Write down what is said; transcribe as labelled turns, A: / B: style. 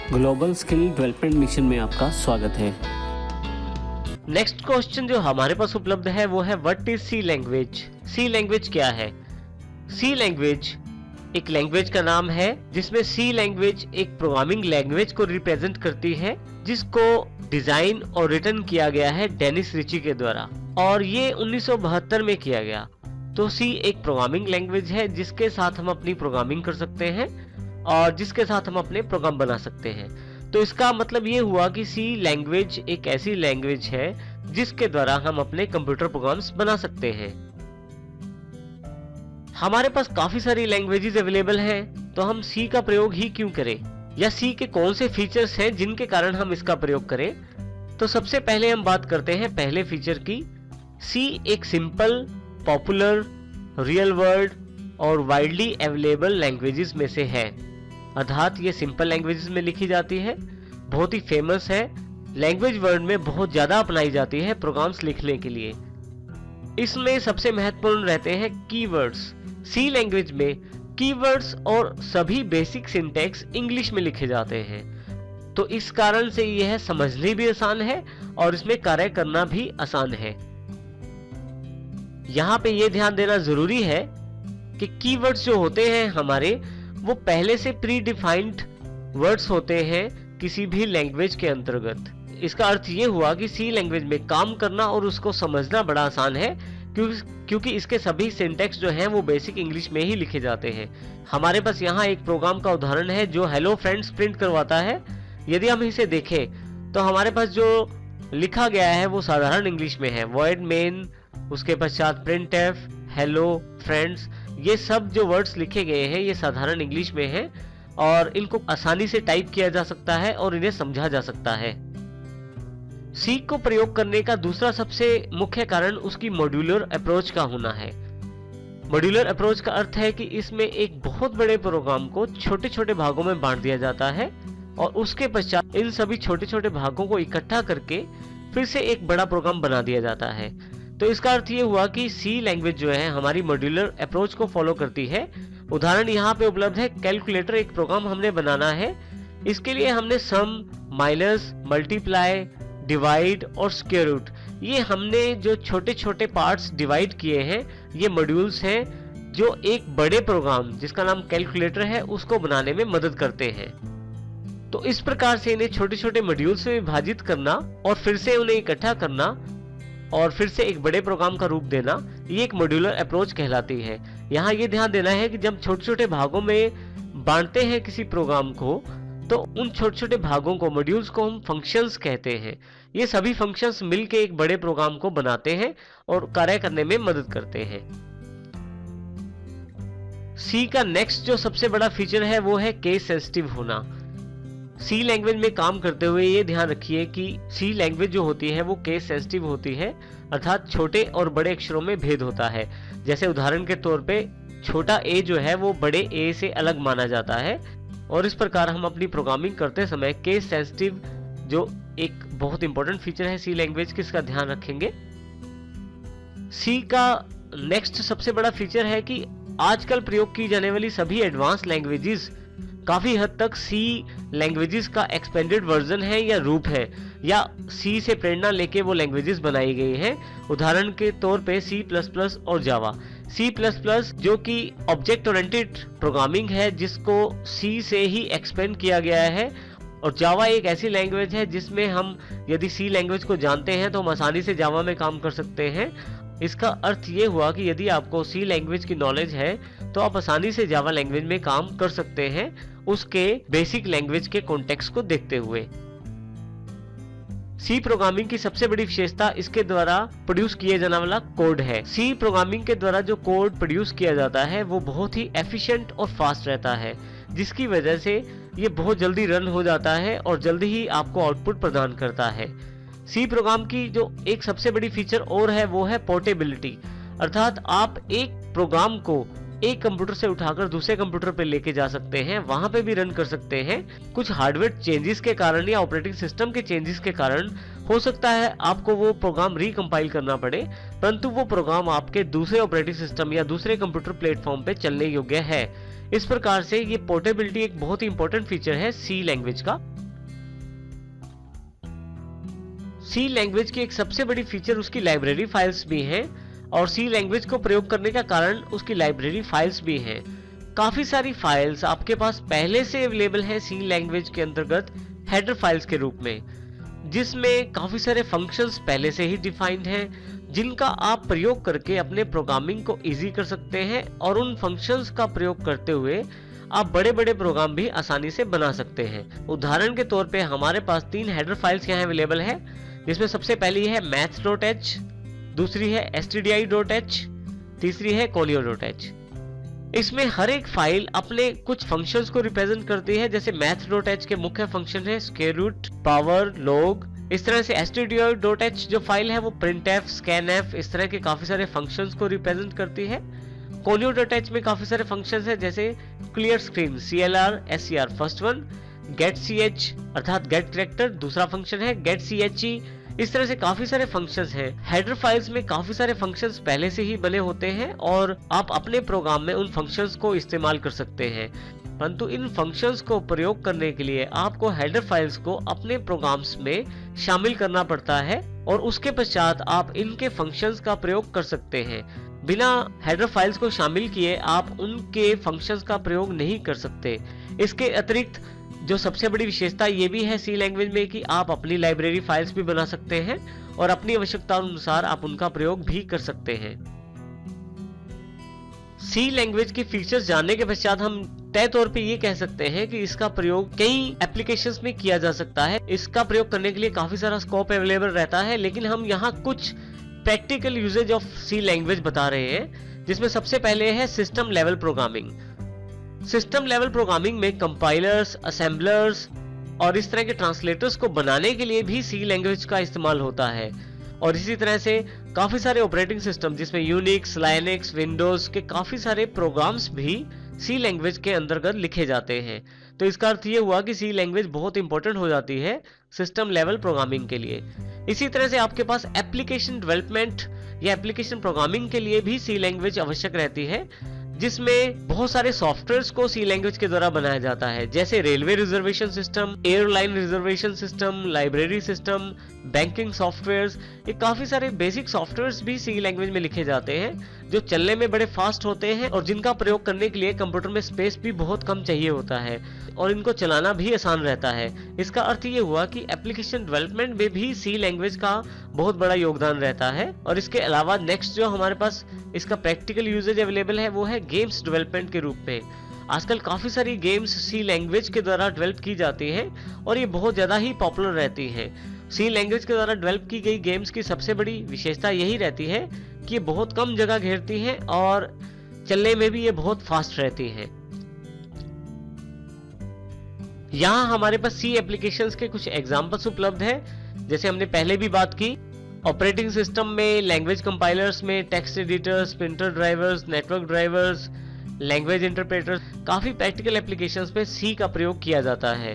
A: Global skill development mission में आपका स्वागत है।
B: नेक्स्ट क्वेश्चन जो हमारे पास उपलब्ध है वो है what is C language. C language क्या है? सी लैंग्वेज एक लैंग्वेज का नाम है जिसमें सी लैंग्वेज एक प्रोग्रामिंग लैंग्वेज को रिप्रेजेंट करती है जिसको डिजाइन और रिटर्न किया गया है डेनिस रिची के द्वारा और ये 1972 में किया गया। तो सी एक प्रोग्रामिंग लैंग्वेज है जिसके साथ हम अपनी प्रोग्रामिंग कर सकते हैं और जिसके साथ हम अपने प्रोग्राम बना सकते हैं। तो इसका मतलब ये हुआ कि सी लैंग्वेज एक ऐसी लैंग्वेज है जिसके द्वारा हम अपने कंप्यूटर प्रोग्राम्स बना सकते हैं। हमारे पास काफी सारी लैंग्वेजेस अवेलेबल हैं, तो हम सी का प्रयोग ही क्यों करें, या सी के कौन से फीचर्स हैं जिनके कारण हम इसका प्रयोग करें? तो सबसे पहले हम बात करते हैं पहले फीचर की। सी एक सिंपल, पॉपुलर, रियल वर्ल्ड और वाइडली अवेलेबल लैंग्वेजेस में से है। अर्थात ये सिंपल लैंग्वेजेस में लिखी जाती है, बहुत ही फेमस है, लैंग्वेज वर्ल्ड में बहुत ज्यादा अपनाई जाती है प्रोग्राम्स लिखने के लिए। इसमें सबसे महत्वपूर्ण रहते हैं कीवर्ड्स। सी लैंग्वेज में कीवर्ड्स और सभी बेसिक सिंटैक्स इंग्लिश में लिखे जाते हैं, तो इस कारण से यह समझने भी आसान है और इसमें कार्य करना भी आसान है। यहाँ पे यह ध्यान देना जरूरी है कि कीवर्ड्स जो होते हैं हमारे, वो पहले से प्री डिफाइंड वर्ड्स होते हैं किसी भी लैंग्वेज के अंतर्गत। इसका अर्थ ये हुआ कि सी लैंग्वेज में काम करना और उसको समझना बड़ा आसान है क्योंकि इसके सभी सिंटैक्स जो हैं वो बेसिक इंग्लिश में ही लिखे जाते हैं। हमारे पास यहाँ एक प्रोग्राम का उदाहरण है जो हेलो फ्रेंड्स प्रिंट करवाता है। यदि हम इसे देखें तो हमारे पास जो लिखा गया है वो साधारण इंग्लिश में है, वॉइड मेन, उसके पश्चात प्रिंट एफ, हेलो फ्रेंड्स, ये सब जो वर्ड्स लिखे गए हैं ये साधारण इंग्लिश में हैं और इनको आसानी से टाइप किया जा सकता है और इन्हें समझा जा सकता है। सी को प्रयोग करने का दूसरा सबसे मुख्य कारण उसकी मॉड्यूलर अप्रोच का होना है। मॉड्यूलर अप्रोच का अर्थ है कि इसमें एक बहुत बड़े प्रोग्राम को छोटे छोटे भागों में बांट दिया जाता है और उसके पश्चात इन सभी छोटे छोटे भागों को इकट्ठा करके फिर से एक बड़ा प्रोग्राम बना दिया जाता है। तो इसका अर्थ ये हुआ कि सी लैंग्वेज जो है हमारी मॉड्यूलर अप्रोच को फॉलो करती है। उदाहरण यहाँ पे उपलब्ध है, कैलकुलेटर एक प्रोग्राम हमने बनाना है। इसके लिए हमने सम, माइनस, मल्टीप्लाई, डिवाइड और स्क्वायर रूट, ये हमने जो छोटे छोटे पार्ट्स डिवाइड किए हैं ये मॉड्यूल्स हैं जो एक बड़े प्रोग्राम जिसका नाम कैलकुलेटर है उसको बनाने में मदद करते हैं। तो इस प्रकार से इन्हें छोटे छोटे मॉड्यूल्स में विभाजित करना और फिर से उन्हें इकट्ठा करना और फिर से एक बड़े प्रोग्राम का रूप देना, ये एक मॉड्यूलर अप्रोच कहलाती है। यहाँ ये ध्यान देना है कि जब छोटे छोटे भागों में बांटते हैं किसी प्रोग्राम को तो उन छोटे छोटे भागों को, मॉड्यूल्स को हम फंक्शंस कहते हैं। ये सभी फंक्शंस मिलके एक बड़े प्रोग्राम को बनाते हैं और कार्य करने में मदद करते हैं। सी का नेक्स्ट जो सबसे बड़ा फीचर है वो है केस सेंसिटिव होना। सी लैंग्वेज में काम करते हुए ये ध्यान रखिए कि सी लैंग्वेज जो होती है वो केस सेंसिटिव होती है, अर्थात छोटे और बड़े अक्षरों में भेद होता है। जैसे उदाहरण के तौर पे छोटा ए जो है वो बड़े ए से अलग माना जाता है और इस प्रकार हम अपनी प्रोग्रामिंग करते समय केस सेंसिटिव जो एक बहुत इंपॉर्टेंट फीचर है सी लैंग्वेज की, इसका ध्यान रखेंगे। सी का नेक्स्ट सबसे बड़ा फीचर है कि आजकल प्रयोग की जाने वाली सभी एडवांस लैंग्वेजेस काफी हद तक सी लैंग्वेजेस का एक्सपेंडेड वर्जन है या रूप है, या सी से प्रेरणा लेके वो लैंग्वेजेस बनाई गई हैं। उदाहरण के तौर पे सी प्लस प्लस और जावा। सी प्लस प्लस जो कि ऑब्जेक्ट ओरिएंटेड प्रोग्रामिंग है जिसको सी से ही एक्सपेंड किया गया है, और जावा एक ऐसी लैंग्वेज है जिसमें हम यदि सी लैंग्वेज को जानते हैं तो हम आसानी से जावा में काम कर सकते हैं। इसका अर्थ ये हुआ कि यदि आपको सी लैंग्वेज की नॉलेज है तो आप आसानी से जावा लैंग्वेज में काम कर सकते हैं उसके बेसिक लैंग्वेज के कॉन्टेक्स्ट को देखते हुए। सी प्रोग्रामिंग की सबसे बड़ी विशेषता इसके द्वारा प्रोड्यूस किए जाने वाला कोड है। सी प्रोग्रामिंग के द्वारा जो कोड प्रोड्यूस किया जाता है वो बहुत ही एफिशिएंट और फास्ट रहता है, जिसकी वजह से ये बहुत जल्दी रन हो जाता है और जल्दी ही आपको आउटपुट प्रदान करता है। सी प्रोग्राम की जो एक सबसे बड़ी फीचर और है वो है पोर्टेबिलिटी, अर्थात आप एक प्रोग्राम को एक कंप्यूटर से उठाकर दूसरे कंप्यूटर पे लेके जा सकते हैं, वहां पे भी रन कर सकते हैं। कुछ हार्डवेयर चेंजेस के कारण या ऑपरेटिंग सिस्टम के चेंजेस के कारण हो सकता है आपको वो प्रोग्राम रिकम्पाइल करना पड़े, परंतु वो प्रोग्राम आपके दूसरे ऑपरेटिंग सिस्टम या दूसरे कंप्यूटर प्लेटफॉर्म पे चलने योग्य है। इस प्रकार से ये पोर्टेबिलिटी एक बहुत ही इंपॉर्टेंट फीचर है सी लैंग्वेज का। सी लैंग्वेज की एक सबसे बड़ी फीचर उसकी लाइब्रेरी फाइल्स भी हैं और सी लैंग्वेज को प्रयोग करने का कारण उसकी लाइब्रेरी फाइल्स भी हैं। काफी सारी फाइल्स आपके पास पहले से अवेलेबल है सी लैंग्वेज के अंतर्गत हेडर फाइल्स के रूप में, जिसमें काफी सारे फंक्शंस पहले से ही डिफाइंड हैं, जिनका आप प्रयोग करके अपने प्रोग्रामिंग को इजी कर सकते हैं और उन फंक्शंस का प्रयोग करते हुए आप बड़े बड़े प्रोग्राम भी आसानी से बना सकते हैं। उदाहरण के तौर पे हमारे पास 3 हेडर फाइल्स यहाँ अवेलेबल है, जिसमें सबसे पहली है maths.h, दूसरी है stdi.h, तीसरी है conio.h। इसमें हर एक फाइल अपने कुछ फंक्शंस को रिप्रेजेंट करती है। जैसे maths.h के मुख्य फंक्शन है स्क्वायर रूट, पावर, लॉग। इस तरह से stdi.h जो फाइल है वो printf, scanf, इस तरह के काफी सारे फंक्शंस को रिप्रेजेंट करती है। conio.h में काफी सारे फंक्शंस हैं, जैसे clear screen, clr, ser first one, getch अर्थात गेट कैरेक्टर दूसरा फंक्शन है, getche। इस तरह से काफी सारे फंक्शंस हैं। हेडर फाइल्स में काफी सारे फंक्शंस पहले से ही बने होते हैं और आप अपने प्रोग्राम में उन फंक्शंस को इस्तेमाल कर सकते हैं, परंतु इन फंक्शंस को प्रयोग करने के लिए आपको हेडर फाइल्स को अपने प्रोग्राम्स में शामिल करना पड़ता है और उसके पश्चात आप इनके फंक्शंस का प्रयोग कर सकते हैं। बिना हेडर फाइल्स को शामिल किए आप उनके फंक्शंस का प्रयोग नहीं कर सकते। इसके अतिरिक्त जो सबसे बड़ी विशेषता ये भी है सी लैंग्वेज में कि आप अपनी लाइब्रेरी फाइल्स भी बना सकते हैं और अपनी आवश्यकता अनुसार आप उनका प्रयोग भी कर सकते हैं। सी लैंग्वेज की फीचर्स जानने के पश्चात हम तय तौर पे ये कह सकते हैं कि इसका प्रयोग कई एप्लीकेशंस में किया जा सकता है। इसका प्रयोग करने के लिए काफी सारा स्कोप अवेलेबल रहता है, लेकिन हम यहाँ कुछ practical usages of C language बता रहे हैं, जिसमें सबसे पहले है system level programming. System level programming में कंपाइलर्स, असेंबलर्स और इस तरह के ट्रांसलेटर्स को बनाने के लिए भी सी लैंग्वेज का इस्तेमाल होता है। और इसी तरह से काफी सारे ऑपरेटिंग सिस्टम जिसमें यूनिक्स, लाइनक्स, विंडोज के काफी सारे प्रोग्राम्स भी सी लैंग्वेज के अंतर्गत लिखे जाते हैं। तो इसका अर्थ ये हुआ कि सी लैंग्वेज बहुत इंपॉर्टेंट हो जाती है सिस्टम लेवल प्रोग्रामिंग के लिए। इसी तरह से आपके पास एप्लीकेशन डेवलपमेंट या एप्लीकेशन प्रोग्रामिंग के लिए भी सी लैंग्वेज आवश्यक रहती है, जिसमें बहुत सारे सॉफ्टवेयर्स को सी लैंग्वेज के द्वारा बनाया जाता है, जैसे railway reservation system, airline reservation system, library system, banking softwares. ये काफी सारे बेसिक सॉफ्टवेयर्स भी सी लैंग्वेज में लिखे जाते हैं, जो चलने में बड़े फास्ट होते हैं और जिनका प्रयोग करने के लिए कंप्यूटर में स्पेस भी बहुत कम चाहिए होता है और इनको चलाना भी आसान रहता है। इसका अर्थ ये हुआ कि एप्लीकेशन डेवलपमेंट में भी सी लैंग्वेज का बहुत बड़ा योगदान रहता है। और इसके अलावा नेक्स्ट जो हमारे पास इसका प्रैक्टिकल यूजेज अवेलेबल है वो है गेम्स डेवलपमेंट के रूप में। आजकल काफी सारी गेम्स सी लैंग्वेज के द्वारा डेवलप की जाती हैं और ये बहुत ज्यादा ही पॉपुलर रहती हैं। सी लैंग्वेज के द्वारा डेवलप की गई गेम्स की सबसे बड़ी विशेषता यही रहती है कि ये बहुत कम जगह घेरती हैं और चलने में भी ये बहुत फास्ट रहती हैं। यहाँ हमारे पास सी एप्लीकेशंस के कुछ एग्जांपल्स उपलब्ध हैं, जैसे हमने पहले भी बात की। ऑपरेटिंग सिस्टम में, लैंग्वेज कंपाइलर्स में, text editors, printer drivers, network drivers, language interpreters, काफी प्रैक्टिकल एप्लीकेशंस में सी का प्रयोग किया जाता है।